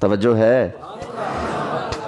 توجہ ہے؟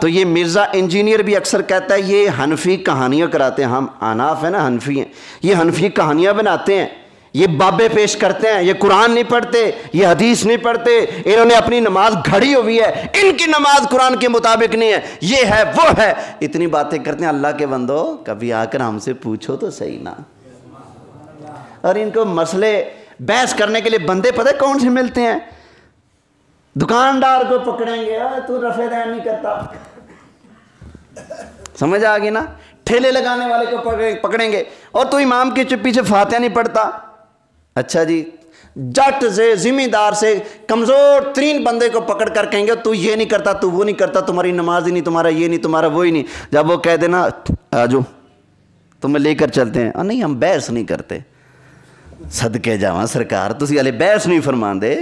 تو یہ مرزا انجینئر بھی اکثر کہتا ہے یہ حنفی کہانیاں کراتے ہیں. ہم اناف ہیں نا، حنفی ہیں، یہ حنفی کہانیاں بناتے ہیں، یہ بابے پیش کرتے ہیں، یہ قرآن نہیں پڑھتے، یہ حدیث نہیں پڑھتے، انہوں نے اپنی نماز گھڑی ہوئی ہے، ان کی نماز قرآن کے مطابق نہیں ہے، یہ ہے وہ ہے، اتنی باتیں کرتے ہیں. اللہ کے بندو کبھی آ کر ہم سے پوچھو تو صحیح نا. اور ان کو مسئلے بحث کرنے کے لیے بندے پتہ کون سے ملتے ہیں؟ دکاندار کو پکڑیں گے، تو رفع دین نہیں کرتا، سمجھ آ گئی نا؟ ٹھیلے لگانے والے کو پکڑیں گے، اور تو امام کے پیچھے فاتحہ نہیں پڑھتا. اچھا جی، جٹ سے زمیندار سے کمزور ترین بندے کو پکڑ کر کہیں گے تو یہ نہیں کرتا، تو وہ نہیں کرتا، تمہاری نماز ہی نہیں، تمہارا یہ نہیں، تمہارا وہی نہیں. جب وہ کہہ دینا آجو تمہیں لے کر چلتے ہیں، نہیں ہم بحث نہیں کرتے. صدقے جاواں سرکار تسی ہلے بحث نہیں فرمان دے.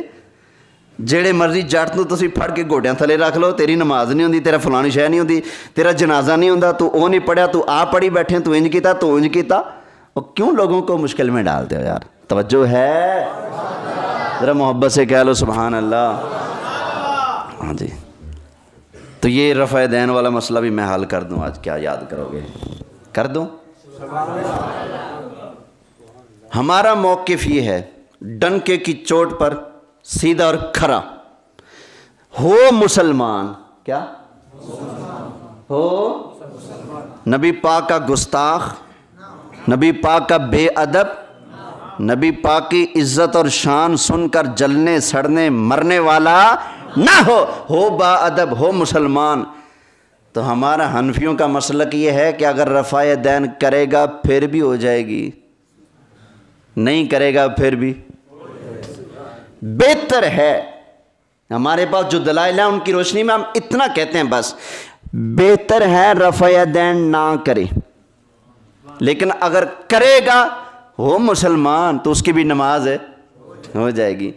جیڑے مرضی جٹ نو تسی پھڑ کے گوڈیاں تھلے رکھ لو، تیری نماز نہیں ہوندی، تیرا فلانی شے نہیں ہوندی، تیرا جنازہ نہیں ہوندا، تو او نہیں پڑھیا، تو آپ پڑھی بیٹھے تو انج کیتا، تو انج کیتا. اور کیوں لوگوں کو مشکل میں ڈالتے ہو یار؟ توجہ ہے؟ ذرا محبت سے کہہ لو سبحان اللہ. ہاں جی، تو یہ رفع دین والا مسئلہ بھی میں حل کر دوں. آج کیا یاد کرو گے؟ کر دوں؟ ہمارا موقف یہ ہے، ڈنکے کی چوٹ پر سیدھا اور کھرا ہو مسلمان. کیا ہو؟ نبی پاک کا گستاخ، نبی پاک کا بے ادب، نبی پاک کی عزت اور شان سن کر جلنے سڑنے مرنے والا نہ ہو با ادب، ہو مسلمان. تو ہمارا حنفیوں کا مسلک یہ ہے کہ اگر رفع دین کرے گا پھر بھی ہو جائے گی، نہیں کرے گا پھر بھی بہتر ہے. ہمارے پاس جو دلائل ہیں ان کی روشنی میں ہم اتنا کہتے ہیں بس، بہتر ہے رفع دین نہ کرے، لیکن اگر کرے گا ہو مسلمان تو اس کی بھی نماز ہے، ہو جائے گی.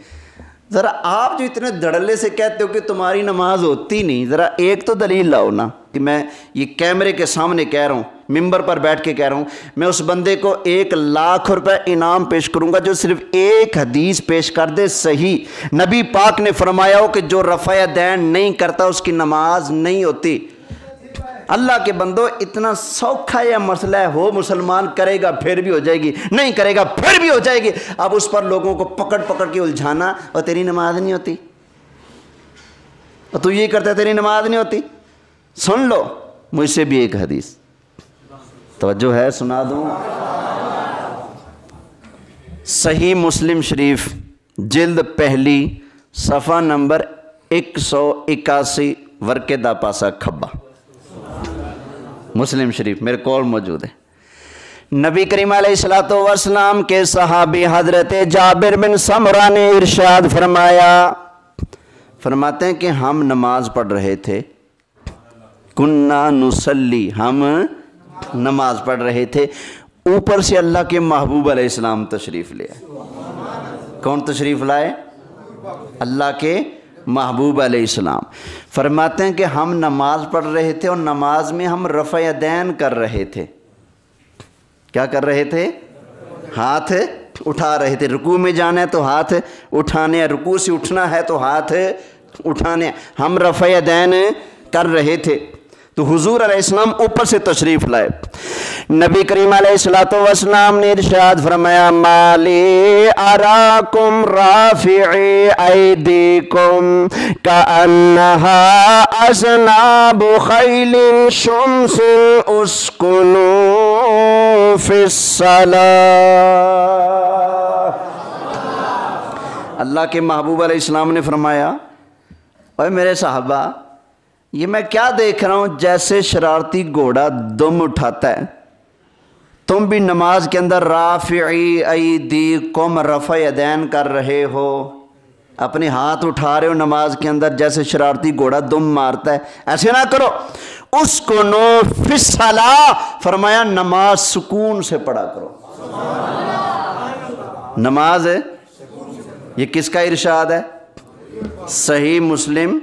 ذرا آپ جو اتنے دھڑلے سے کہتے ہو کہ تمہاری نماز ہوتی نہیں، ذرا ایک تو دلیل لاؤ نا. کہ میں یہ کیمرے کے سامنے کہہ رہا ہوں، ممبر پر بیٹھ کے کہہ رہا ہوں، میں اس بندے کو 1,00,000 روپے انعام پیش کروں گا جو صرف ایک حدیث پیش کر دے صحیح نبی پاک نے فرمایا ہو کہ جو رفع دین نہیں کرتا اس کی نماز نہیں ہوتی. اللہ کے بندو اتنا سوکھا یہ مسئلہ ہے، ہو مسلمان، کرے گا پھر بھی ہو جائے گی، نہیں کرے گا پھر بھی ہو جائے گی. اب اس پر لوگوں کو پکڑ پکڑ کے الجھانا، اور تیری نماز نہیں ہوتی، اور تو یہ کرتا ہے تیری نماز نہیں ہوتی. سن لو مجھ سے بھی ایک حدیث، توجہ ہے؟ سنا دوں. صحیح مسلم شریف جلد پہلی صفحہ نمبر 181 ورقے دا پاسا کھبا، مسلم شریف میرے کول موجود ہے. نبی کریم علیہ السلام کے صحابی حضرت جابر بن سمرہ نے ارشاد فرمایا، فرماتے ہیں کہ ہم نماز پڑھ رہے تھے، کننا نصلی، ہم نماز پڑھ رہے تھے، اوپر سے اللہ کے محبوب علیہ السلام تشریف لے آئے. کون تشریف لائے؟ اللہ کے محبوب علیہ السلام. فرماتے ہیں کہ ہم نماز پڑھ رہے تھے اور نماز میں ہم رفع دین کر رہے تھے. کیا کر رہے تھے؟ ہاتھ اٹھا رہے تھے. رکوع میں جانا ہے تو ہاتھ اٹھانے ہیں، رکوع سے اٹھنا ہے تو ہاتھ اٹھانے ہیں. ہم رفع دین کر رہے تھے تو حضور علیہ السلام اوپر سے تشریف لائے. نبی کریم علیہ السلام نے ارشاد فرمایا، مالی اراکم رافعی ایدیکم کأنہا اذناب خیل شمس اسکنوا فی الصلاة. اللہ کے محبوب علیہ السلام نے فرمایا، اے میرے صحابہ، یہ میں کیا دیکھ رہا ہوں؟ جیسے شرارتی گھوڑا دم اٹھاتا ہے، تم بھی نماز کے اندر رافعی ایدیکم رفع دین کر رہے ہو، اپنے ہاتھ اٹھا رہے ہو نماز کے اندر جیسے شرارتی گھوڑا دم مارتا ہے. ایسے نہ کرو. اسکنوا فی الصلاۃ، فرمایا نماز سکون سے پڑھا کرو. نماز ہے، یہ کس کا ارشاد ہے؟ صحیح مسلم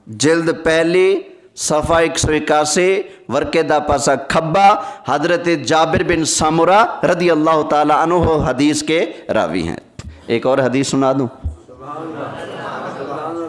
جلد پہلی صفحہ 181 ورقے دا پاسا کھبا، حضرت جابر بن سمرہ رضی اللہ تعالی عنہ حدیث کے راوی ہیں. ایک اور حدیث سنا دوں.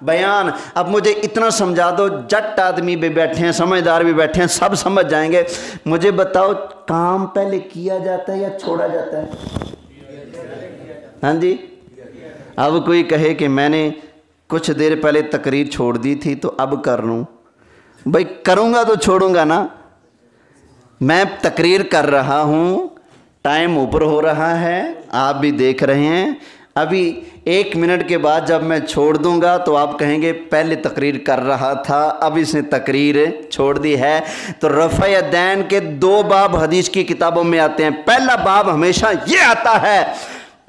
بیان. اب مجھے اتنا سمجھا دو, جٹ آدمی بھی بیٹھے ہیں, سمجھدار بھی بیٹھے ہیں, سب سمجھ جائیں گے. مجھے بتاؤ کام پہلے کیا جاتا ہے یا چھوڑا جاتا ہے؟ ہاں جی. اب کوئی کہے کہ میں نے کچھ دیر پہلے تقریر چھوڑ دی تھی تو اب کر لوں. بھائی کروں گا تو چھوڑوں گا نا. میں تقریر کر رہا ہوں, ٹائم اوپر ہو رہا ہے, آپ بھی دیکھ رہے ہیں. ابھی 1 منٹ کے بعد جب میں چھوڑ دوں گا تو آپ کہیں گے پہلے تقریر کر رہا تھا, اب اس نے تقریر چھوڑ دی ہے. تو رفع دین کے 2 باب حدیث کی کتابوں میں آتے ہیں. پہلا باب ہمیشہ یہ آتا ہے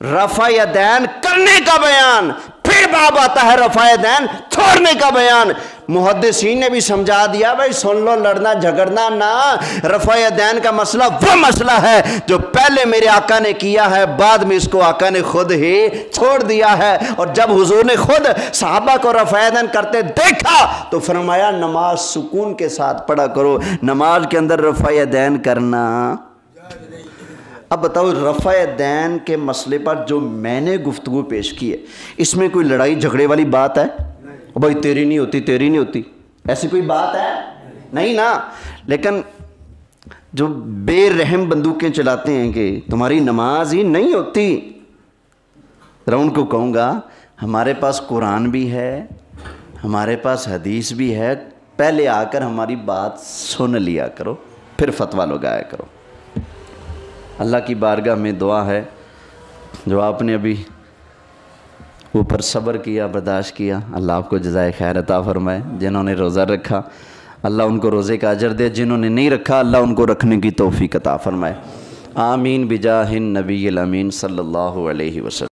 رفع دین کرنے کا بیان, پھر باب آتا ہے رفع دین چھوڑنے کا بیان. محدثین نے بھی سمجھا دیا بھائی سن لو, لڑنا جھگڑنا نہ. رفع دین کا مسئلہ وہ مسئلہ ہے جو پہلے میرے آقا نے کیا ہے, بعد میں اس کو آقا نے خود ہی چھوڑ دیا ہے. اور جب حضور نے خود صحابہ کو رفع دین کرتے دیکھا تو فرمایا نماز سکون کے ساتھ پڑھا کرو, نماز کے اندر رفع دین کرنا. اب بتاؤ رفع دین کے مسئلے پر جو میں نے گفتگو پیش کی ہے, اس میں کوئی لڑائی جھگڑے والی بات ہے؟ بھائی تیری نہیں ہوتی, تیری نہیں ہوتی, ایسی کوئی بات ہے نہیں نا. لیکن جو بے رحم بندوقیں چلاتے ہیں کہ تمہاری نماز ہی نہیں ہوتی, ذرا ان کو کہوں گا ہمارے پاس قرآن بھی ہے, ہمارے پاس حدیث بھی ہے, پہلے آ کر ہماری بات سن لیا کرو, پھر فتویٰ لگایا کرو. اللہ کی بارگاہ میں دعا ہے جو آپ نے ابھی اوپر صبر کیا, برداشت کیا, اللہ آپ کو جزائے خیر عطا فرمائے. جنہوں نے روزہ رکھا اللہ ان کو روزے کا اجر دے, جنہوں نے نہیں رکھا اللہ ان کو رکھنے کی توفیق عطا فرمائے. آمین بجاہ النبی الامین صلی اللہ علیہ وسلم.